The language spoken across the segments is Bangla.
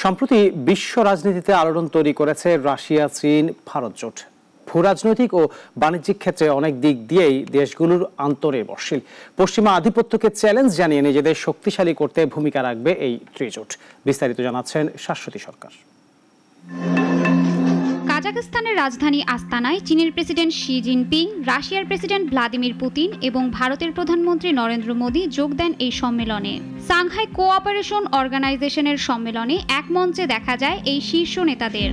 সম্প্রতি বিশ্ব রাজনীতিতে আলোড়ন তৈরি করেছে রাশিয়া, চীন, ভারত জোট। ভূরাজনৈতিক ও বাণিজ্যিক ক্ষেত্রে অনেক দিক দিয়েই দেশগুলোর আন্তঃনির্ভরশীল। পশ্চিমা আধিপত্যকে চ্যালেঞ্জ জানিয়ে নিজেদের শক্তিশালী করতে ভূমিকা রাখবে এই ত্রিজোট। বিস্তারিত জানাচ্ছেন শাশ্বতী সরকার। কাজাখস্তানের রাজধানী আস্তানায় চীনের প্রেসিডেন্ট শি জিনপিং, রাশিয়ার প্রেসিডেন্ট ভ্লাদিমির পুতিন এবং ভারতের প্রধানমন্ত্রী নরেন্দ্র মোদী যোগ দেন এই সম্মেলনে। সাংহাই কোঅপারেশন অর্গানাইজেশনের সম্মেলনে এক মঞ্চে দেখা যায় এই শীর্ষ নেতাদের।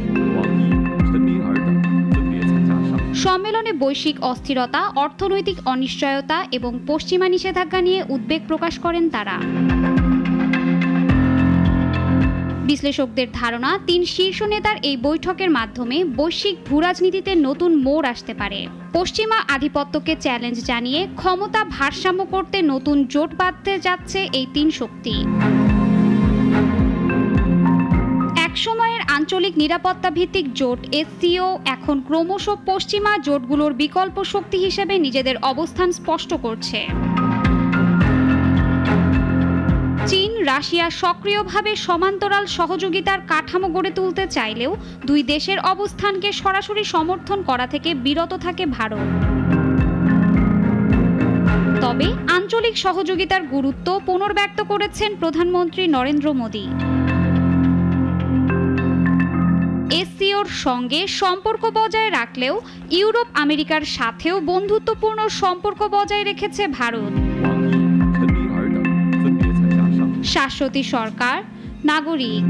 সম্মেলনে বৈশ্বিক অস্থিরতা, অর্থনৈতিক অনিশ্চয়তা এবং পশ্চিমা নিষেধাজ্ঞা নিয়ে উদ্বেগ প্রকাশ করেন তারা। বিশ্লেষকদের ধারণা, তিন শীর্ষ নেতার এই বৈঠকের মাধ্যমে বৈশ্বিক ভূরাজনীতিতে নতুন মোড় আসতে পারে। পশ্চিমা আধিপত্যকে চ্যালেঞ্জ জানিয়ে ক্ষমতা ভারসাম্য করতে নতুন জোট বাঁধতে যাচ্ছে এই তিন শক্তি। একসময়ের আঞ্চলিক নিরাপত্তা ভিত্তিক জোট এসসিও এখন ক্রমশ পশ্চিমা জোটগুলোর বিকল্প শক্তি হিসেবে নিজেদের অবস্থান স্পষ্ট করছে। চীন, রাশিয়া সক্রিয়ভাবে সমান্তরাল সহযোগিতার কাঠামো গড়ে তুলতে চাইলেও দুই দেশের অবস্থানকে সরাসরি সমর্থন করা থেকে বিরত থাকে ভারত। তবে আঞ্চলিক সহযোগিতার গুরুত্ব পুনর্ব্যক্ত করেছেন প্রধানমন্ত্রী নরেন্দ্র মোদী। এসসিওর সঙ্গে সম্পর্ক বজায় রাখলেও ইউরোপ, আমেরিকার সাথেও বন্ধুত্বপূর্ণ সম্পর্ক বজায় রেখেছে ভারত। শাশ্বতী সরকার, নাগরিক।